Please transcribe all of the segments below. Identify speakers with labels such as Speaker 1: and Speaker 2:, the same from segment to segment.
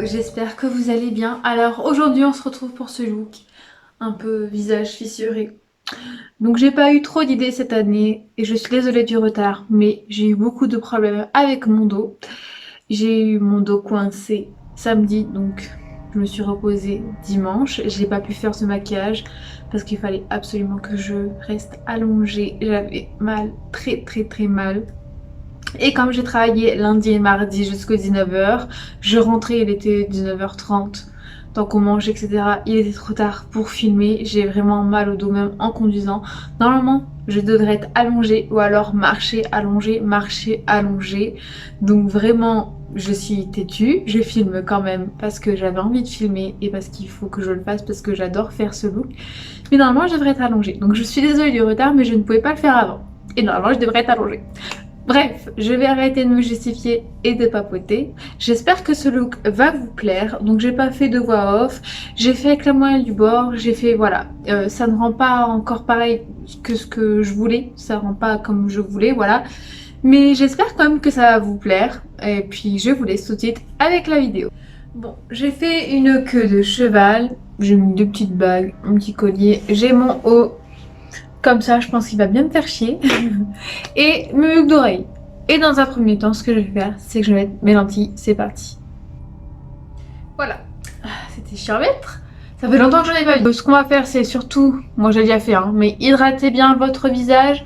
Speaker 1: J'espère que vous allez bien. Alors aujourd'hui on se retrouve pour ce look un peu visage fissuré. Donc j'ai pas eu trop d'idées cette année et je suis désolée du retard, mais j'ai eu beaucoup de problèmes avec mon dos. J'ai eu mon dos coincé samedi, donc je me suis reposée dimanche. J'ai pas pu faire ce maquillage parce qu'il fallait absolument que je reste allongée. J'avais mal, très mal. Et comme j'ai travaillé lundi et mardi jusqu'à 19h, je rentrais, il était 19h30, tant qu'on mangeait, etc. Il était trop tard pour filmer, j'ai vraiment mal au dos même en conduisant. Normalement, je devrais être allongée ou alors marcher, allongée. Donc vraiment, je suis têtue, je filme quand même parce que j'avais envie de filmer et parce qu'il faut que je le fasse parce que j'adore faire ce look. Mais normalement, je devrais être allongée. Donc je suis désolée du retard, mais je ne pouvais pas le faire avant. Et normalement, je devrais être allongée. Bref, je vais arrêter de me justifier et de papoter. J'espère que ce look va vous plaire. Donc j'ai pas fait de voix off, j'ai fait avec la moyenne du bord, j'ai fait voilà. Ça ne rend pas encore pareil que ce que je voulais, ça rend pas comme je voulais, voilà. Mais j'espère quand même que ça va vous plaire. Et puis je vous laisse tout de suite avec la vidéo. Bon, j'ai fait une queue de cheval, j'ai mis deux petites bagues, un petit collier, j'ai mon haut. Comme ça, je pense qu'il va bien me faire chier. Et mes boucles d'oreilles. Et dans un premier temps, ce que je vais faire, c'est que je vais mettre mes lentilles. C'est parti. Voilà. C'était chiant à mettre. Ça fait longtemps que j'en ai pas vu. Ce qu'on va faire, c'est surtout, moi j'ai déjà fait, hein, mais hydratez bien votre visage.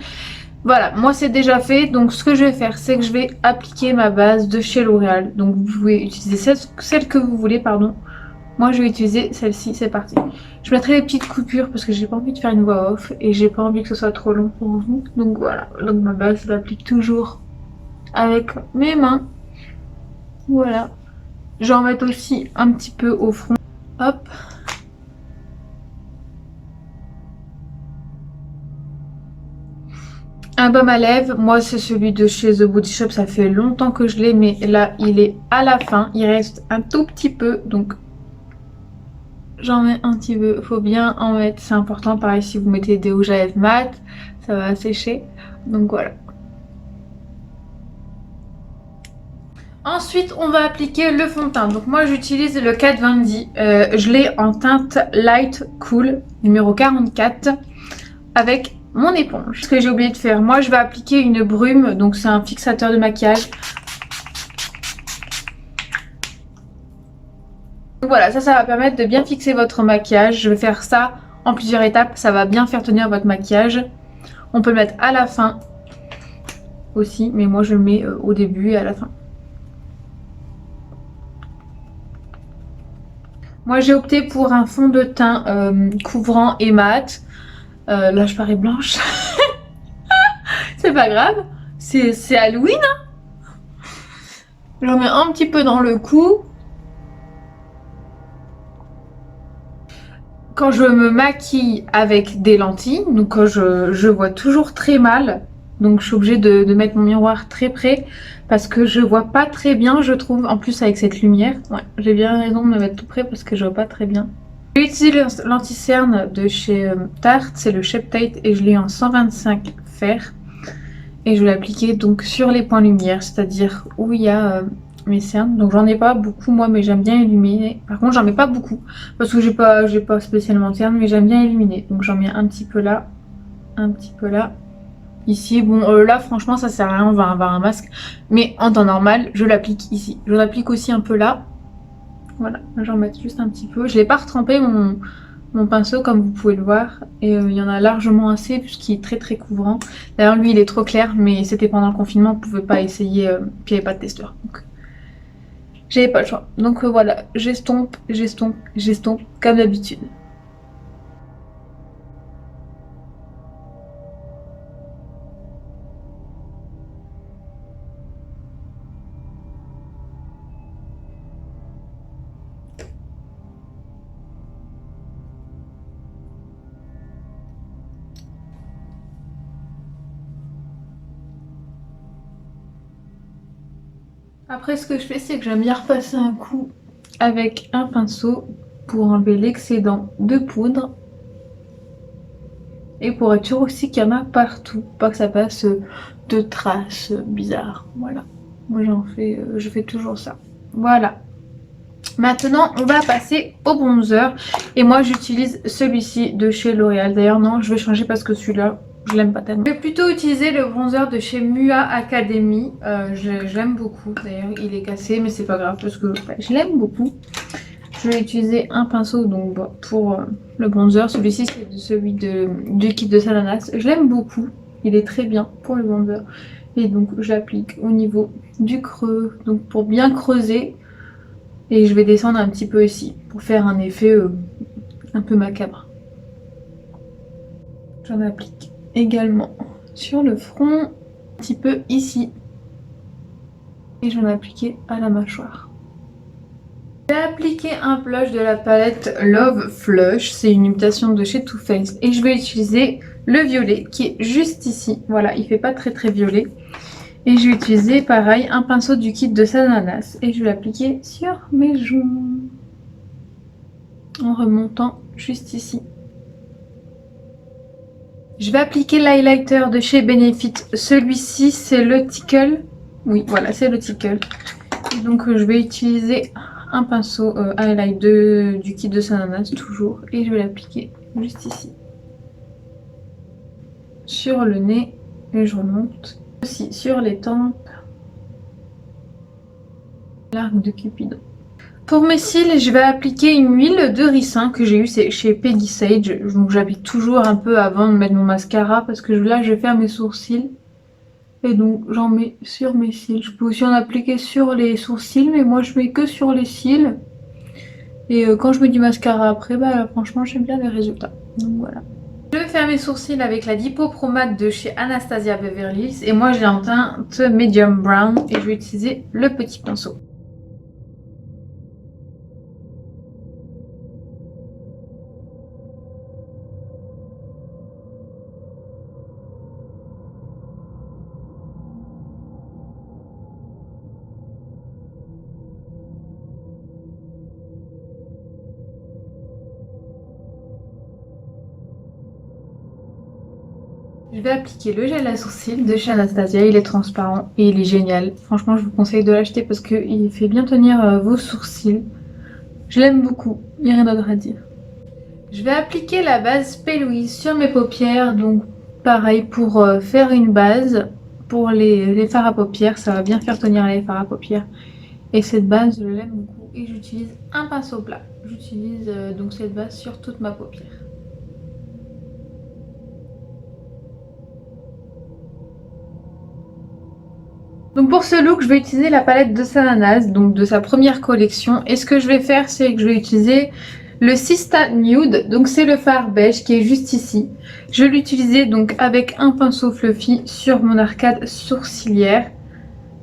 Speaker 1: Voilà, moi c'est déjà fait. Donc ce que je vais faire, c'est que je vais appliquer ma base de chez L'Oréal. Donc vous pouvez utiliser celle que vous voulez, pardon. Moi je vais utiliser celle-ci, c'est parti. Je mettrai les petites coupures parce que j'ai pas envie de faire une voix off et j'ai pas envie que ce soit trop long pour vous. Donc voilà, donc ma base je l'applique toujours avec mes mains. Voilà. J'en mets aussi un petit peu au front. Hop. Un baume à lèvres, moi c'est celui de chez The Body Shop, ça fait longtemps que je l'ai, mais là il est à la fin, il reste un tout petit peu, donc j'en mets un petit peu, faut bien en mettre, c'est important. Pareil, si vous mettez des rouges à lèvres mat, ça va sécher. Donc voilà. Ensuite, on va appliquer le fond de teint. Donc moi, j'utilise le Kat Von D. Je l'ai en teinte Light Cool, numéro 44, avec mon éponge. Ce que j'ai oublié de faire, moi, je vais appliquer une brume. Donc c'est un fixateur de maquillage. Donc voilà, ça va permettre de bien fixer votre maquillage. Je vais faire ça en plusieurs étapes. Ça va bien faire tenir votre maquillage. On peut le mettre à la fin aussi, mais moi je le mets au début et à la fin. Moi j'ai opté pour un fond de teint couvrant et mat. Là je parais blanche. C'est pas grave. C'est Halloween. Hein. J'en mets un petit peu dans le cou. Quand je me maquille avec des lentilles, donc quand je vois toujours très mal, donc je suis obligée de mettre mon miroir très près parce que je vois pas très bien, je trouve, en plus avec cette lumière. Ouais, j'ai bien raison de me mettre tout près parce que je vois pas très bien. J'ai utilisé l'anti-cerne de chez Tarte, c'est le Shape Tape et je l'ai en 125 fer. Et je vais l'appliquer donc sur les points lumière, c'est-à-dire où il y a mes cernes. Donc j'en ai pas beaucoup moi, mais j'aime bien illuminer. Par contre j'en mets pas beaucoup parce que j'ai pas spécialement de cernes, mais j'aime bien illuminer. Donc j'en mets un petit peu là, un petit peu là. Ici, bon là franchement ça sert à rien, on va avoir un masque. Mais en temps normal, je l'applique ici. Je l'applique aussi un peu là. Voilà, j'en mets juste un petit peu. Je l'ai pas retrempé mon pinceau comme vous pouvez le voir et il y en a largement assez puisqu'il est très couvrant. D'ailleurs lui il est trop clair mais c'était pendant le confinement, on pouvait pas essayer, puis il n'y avait pas de testeur donc j'avais pas le choix. Donc voilà, j'estompe comme d'habitude. Après, ce que je fais, c'est que j'aime bien repasser un coup avec un pinceau pour enlever l'excédent de poudre. Et pour être sûr aussi qu'il y en a partout, pas que ça passe de traces bizarres. Voilà. Moi je fais toujours ça. Voilà. Maintenant, on va passer au bronzer. Et moi, j'utilise celui-ci de chez L'Oréal. D'ailleurs, non, je vais changer parce que celui-là, je l'aime pas tellement. Je vais plutôt utiliser le bronzer de chez Mua Academy. Je l'aime beaucoup. D'ailleurs, il est cassé, mais c'est pas grave parce que je l'aime beaucoup. Je vais utiliser un pinceau donc pour le bronzer. Celui-ci, c'est celui du kit de Salanas. Je l'aime beaucoup. Il est très bien pour le bronzer. Et donc, je l'applique au niveau du creux. Donc, pour bien creuser. Et je vais descendre un petit peu ici pour faire un effet un peu macabre. J'en applique également sur le front, un petit peu ici. Et j'en ai appliqué à la mâchoire. J'ai appliqué un blush de la palette Love Flush. C'est une imitation de chez Too Faced. Et je vais utiliser le violet qui est juste ici. Voilà, il fait pas très très violet. Et je vais utiliser pareil un pinceau du kit de Salanas. Et je vais l'appliquer sur mes joues. En remontant juste ici. Je vais appliquer l'highlighter de chez Benefit. Celui-ci, c'est le Tickle. Oui, voilà, c'est le Tickle. Et donc, je vais utiliser un pinceau highlight du kit de Salanas, toujours. Et je vais l'appliquer juste ici. Sur le nez. Et je remonte. Aussi sur les tempes. L'arc de Cupidon. Pour mes cils, je vais appliquer une huile de ricin que j'ai eue chez Peggy Sage. Donc j'applique toujours un peu avant de mettre mon mascara parce que là je vais faire mes sourcils. Et donc j'en mets sur mes cils. Je peux aussi en appliquer sur les sourcils, mais moi je mets que sur les cils. Et quand je mets du mascara après, bah franchement j'aime bien les résultats. Donc voilà. Je vais faire mes sourcils avec la Dippo Pro Matte de chez Anastasia Beverly Hills. Et moi j'ai en teinte medium brown et je vais utiliser le petit pinceau. Je vais appliquer le gel à sourcils de chez Anastasia, il est transparent et il est génial. Franchement, je vous conseille de l'acheter parce qu'il fait bien tenir vos sourcils. Je l'aime beaucoup, il n'y a rien d'autre à dire. Je vais appliquer la base P. Louise sur mes paupières, donc pareil pour faire une base pour les fards à paupières, ça va bien faire tenir les fards à paupières. Et cette base, je l'aime beaucoup et j'utilise un pinceau plat. J'utilise donc cette base sur toute ma paupière. Donc pour ce look, je vais utiliser la palette de Salanas, donc de sa première collection. Et ce que je vais faire, c'est que je vais utiliser le Sista Nude. Donc c'est le fard beige qui est juste ici. Je vais l'utiliser donc avec un pinceau fluffy sur mon arcade sourcilière.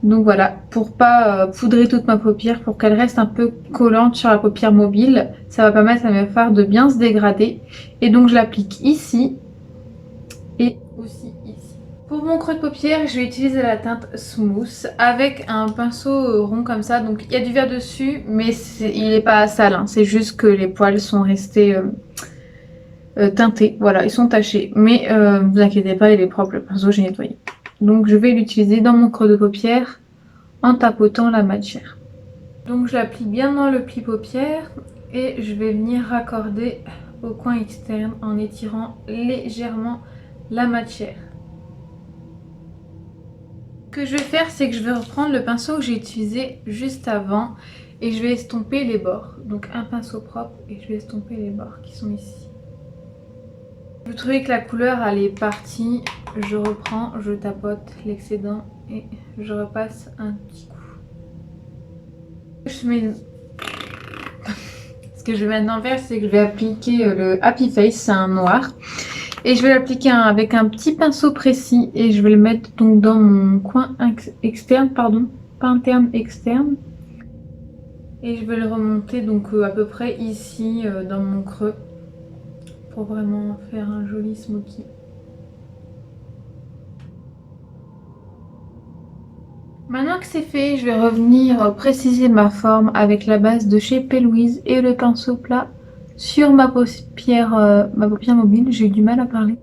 Speaker 1: Donc voilà, pour pas poudrer toute ma paupière, pour qu'elle reste un peu collante sur la paupière mobile. Ça va permettre à mes fards de bien se dégrader. Et donc je l'applique ici et aussi ici. Pour mon creux de paupière, je vais utiliser la teinte Smooth avec un pinceau rond comme ça. Donc il y a du vert dessus, mais il n'est pas sale. Hein. C'est juste que les poils sont restés teintés. Voilà, ils sont tachés. Mais vous inquiétez pas, il est propre le pinceau, j'ai nettoyé. Donc je vais l'utiliser dans mon creux de paupière en tapotant la matière. Donc je l'applique bien dans le pli paupière et je vais venir raccorder au coin externe en étirant légèrement la matière. Ce que je vais faire, c'est que je vais reprendre le pinceau que j'ai utilisé juste avant et je vais estomper les bords. Donc un pinceau propre et je vais estomper les bords qui sont ici. Vous trouvez que la couleur elle est partie, je reprends, je tapote l'excédent et je repasse un petit coup. Ce que je vais maintenant faire, c'est que je vais appliquer le Happy Face, c'est un noir. Et je vais l'appliquer avec un petit pinceau précis et je vais le mettre donc dans mon coin externe, pardon, pas interne, externe. Et je vais le remonter donc à peu près ici dans mon creux pour vraiment faire un joli smoky. Maintenant que c'est fait, je vais revenir préciser ma forme avec la base de chez P. Louise et le pinceau plat sur ma paupière mobile. J'ai eu du mal à parler.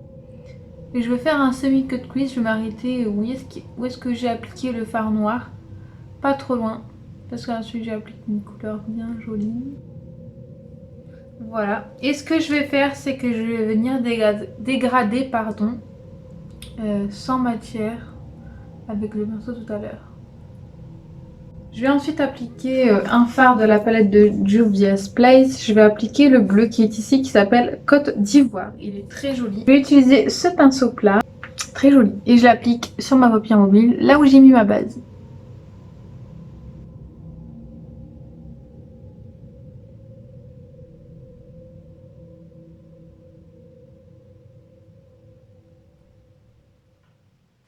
Speaker 1: Et je vais faire un semi-cut crease. Je vais m'arrêter où est-ce que j'ai appliqué le fard noir. Pas trop loin. Parce qu'ensuite j'ai appliqué une couleur bien jolie. Voilà. Et ce que je vais faire, c'est que je vais venir dégrader, sans matière avec le pinceau tout à l'heure. Je vais ensuite appliquer un fard de la palette de Juvia's Place. Je vais appliquer le bleu qui est ici, qui s'appelle Côte d'Ivoire. Il est très joli. Je vais utiliser ce pinceau plat, très joli, et je l'applique sur ma paupière mobile, là où j'ai mis ma base.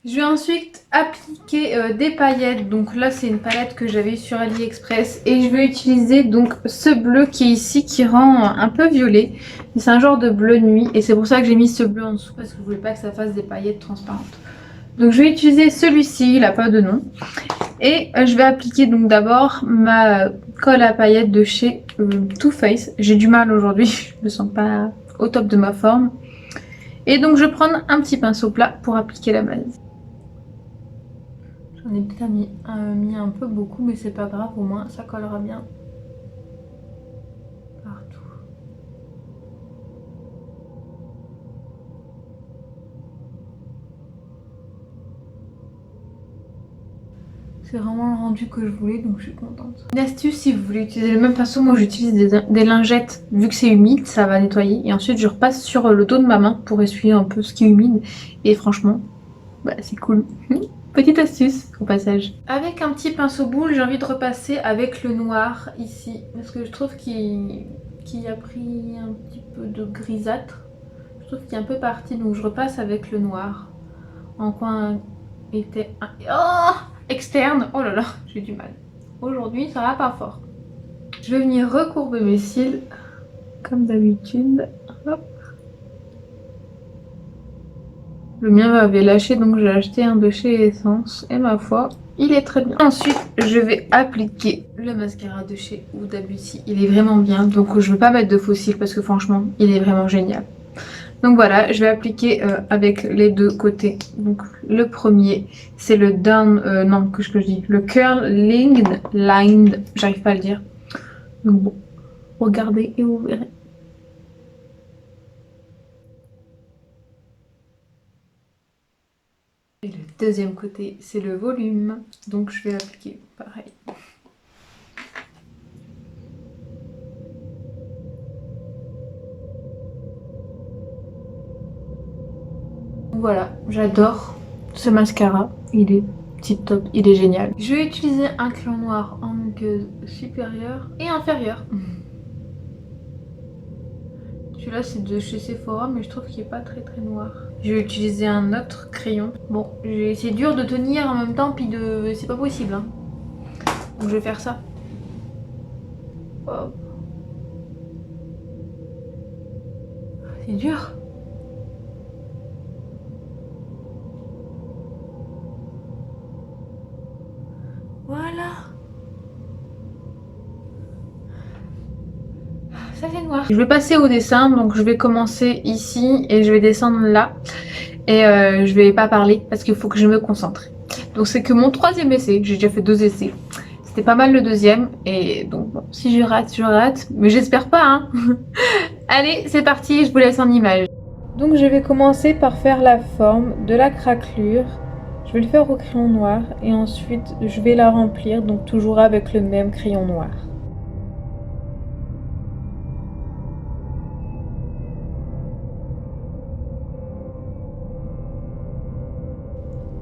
Speaker 1: Je vais ensuite appliquer des paillettes. Donc là, c'est une palette que j'avais sur AliExpress. Et je vais utiliser donc ce bleu qui est ici, qui rend un peu violet. C'est un genre de bleu nuit. Et c'est pour ça que j'ai mis ce bleu en dessous, parce que je voulais pas que ça fasse des paillettes transparentes. Donc je vais utiliser celui-ci, il n'a pas de nom. Et je vais appliquer donc d'abord ma colle à paillettes de chez Too Faced. J'ai du mal aujourd'hui, je me sens pas au top de ma forme. Et donc je vais prendre un petit pinceau plat pour appliquer la base. J'en ai peut-être mis un peu beaucoup, mais c'est pas grave, au moins ça collera bien partout. C'est vraiment le rendu que je voulais, donc je suis contente. Une astuce, si vous voulez utiliser le même pinceau, moi j'utilise des lingettes, vu que c'est humide, ça va nettoyer. Et ensuite je repasse sur le dos de ma main pour essuyer un peu ce qui est humide. Et franchement, bah, c'est cool. Petite astuce au passage. Avec un petit pinceau boule, j'ai envie de repasser avec le noir ici. Parce que je trouve qu'il a pris un petit peu de grisâtre. Je trouve qu'il est un peu parti, donc je repasse avec le noir. En coin externe. Oh là là, j'ai du mal. Aujourd'hui, ça va pas fort. Je vais venir recourber mes cils, comme d'habitude. Hop. Le mien m'avait lâché, donc j'ai acheté un de chez Essence. Et ma foi, il est très bien. Ensuite, je vais appliquer le mascara de chez Huda Beauty. Il est vraiment bien, donc je ne vais pas mettre de faux cils parce que franchement, il est vraiment génial. Donc voilà, je vais appliquer avec les deux côtés. Donc le premier, c'est le down, non, que je dis, le curling lined, j'arrive pas à le dire. Donc bon, regardez et vous verrez. Et le deuxième côté, c'est le volume. Donc je vais appliquer pareil. Voilà, j'adore ce mascara. Il est tip top, il est génial. Je vais utiliser un crayon noir en muqueuse supérieure et inférieure. Celui-là c'est de chez Sephora, mais je trouve qu'il est pas très noir. Je vais utiliser un autre crayon. Bon, c'est dur de tenir en même temps, puis c'est pas possible. Hein. Donc je vais faire ça. Hop. C'est dur. Voilà. Ça c'est noir. Je vais passer au dessin, donc je vais commencer ici et je vais descendre là. Et je vais pas parler parce qu'il faut que je me concentre. Donc c'est que mon troisième essai, j'ai déjà fait 2 essais. C'était pas mal le deuxième et donc bon, si je rate, je rate. Mais j'espère pas hein. Allez, c'est parti, je vous laisse en image. Donc je vais commencer par faire la forme de la craquelure. Je vais le faire au crayon noir et ensuite je vais la remplir, donc toujours avec le même crayon noir.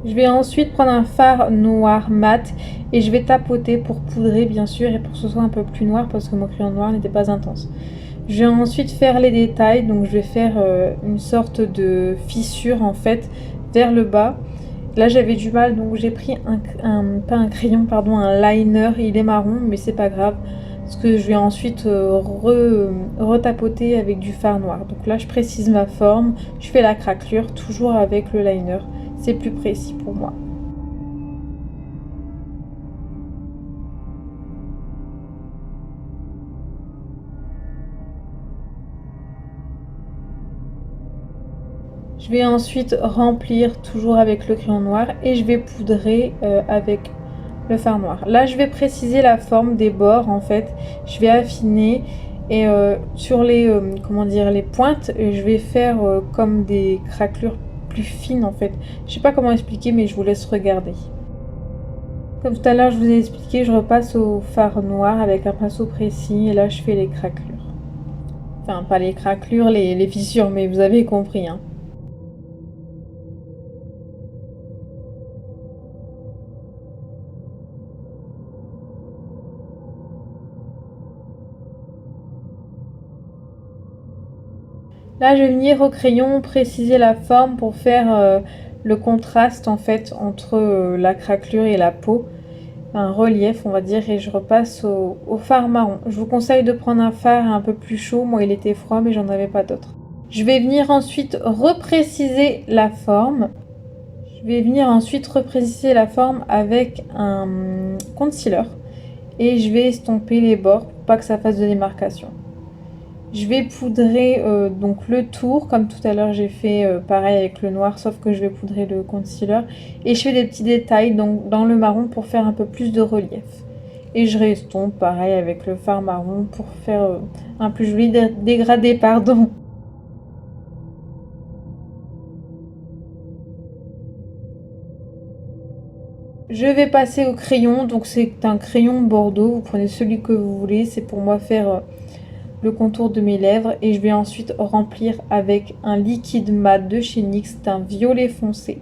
Speaker 1: Je vais ensuite prendre un fard noir mat et je vais tapoter pour poudrer bien sûr et pour que ce soit un peu plus noir parce que mon crayon noir n'était pas intense. Je vais ensuite faire les détails, donc je vais faire une sorte de fissure en fait vers le bas. Là j'avais du mal donc j'ai pris pas un crayon pardon, un liner, il est marron mais c'est pas grave. Parce que je vais ensuite retapoter avec du fard noir. Donc là je précise ma forme, je fais la craquelure toujours avec le liner. C'est plus précis pour moi. Je vais ensuite remplir toujours avec le crayon noir et je vais poudrer avec le fard noir. Là, je vais préciser la forme des bords en fait. Je vais affiner et sur les comment dire, les pointes, je vais faire comme des craquelures plus fines en fait. Je sais pas comment expliquer, mais je vous laisse regarder. Comme tout à l'heure, je vous ai expliqué, je repasse au fard noir avec un pinceau précis et là, je fais les craquelures. Enfin, pas les craquelures, les fissures, mais vous avez compris, hein. Là, je vais venir au crayon préciser la forme pour faire le contraste en fait entre la craquelure et la peau. Un relief, on va dire, et je repasse au fard marron. Je vous conseille de prendre un fard un peu plus chaud. Moi, il était froid, mais j'en avais pas d'autre. Je vais venir ensuite repréciser la forme. Je vais venir ensuite repréciser la forme avec un concealer et je vais estomper les bords pour pas que ça fasse de démarcation. Je vais poudrer donc le tour, comme tout à l'heure j'ai fait pareil avec le noir, sauf que je vais poudrer le concealer. Et je fais des petits détails donc, dans le marron pour faire un peu plus de relief. Et je restompe pareil avec le fard marron pour faire un plus joli dégradé, pardon. Je vais passer au crayon, donc c'est un crayon bordeaux, vous prenez celui que vous voulez, c'est pour moi faire le contour de mes lèvres et je vais ensuite remplir avec un liquide mat de chez NYX, c'est un violet foncé.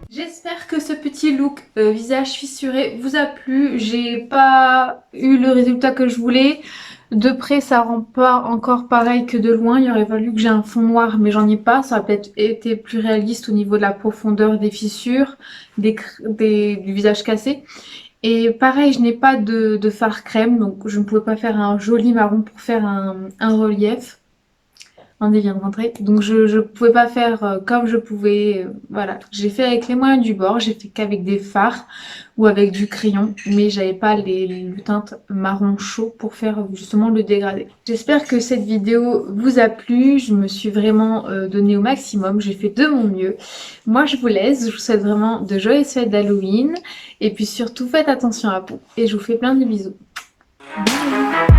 Speaker 1: J'espère que ce petit look visage fissuré vous a plu. J'ai pas eu le résultat que je voulais. De près, ça rend pas encore pareil que de loin. Il aurait fallu que j'ai un fond noir, mais j'en ai pas. Ça aurait peut-être été plus réaliste au niveau de la profondeur des fissures, du visage cassé. Et pareil, je n'ai pas de fard crème, donc je ne pouvais pas faire un joli marron pour faire un relief. Lundi vient de rentrer. Donc je pouvais pas faire comme je pouvais. Voilà. J'ai fait avec les moyens du bord. J'ai fait qu'avec des fards ou avec du crayon. Mais j'avais pas les teintes marron chaud pour faire justement le dégradé. J'espère que cette vidéo vous a plu. Je me suis vraiment donnée au maximum. J'ai fait de mon mieux. Moi je vous laisse. Je vous souhaite vraiment de joyeuses fêtes d'Halloween. Et puis surtout faites attention à vous. Et je vous fais plein de bisous. Bisous.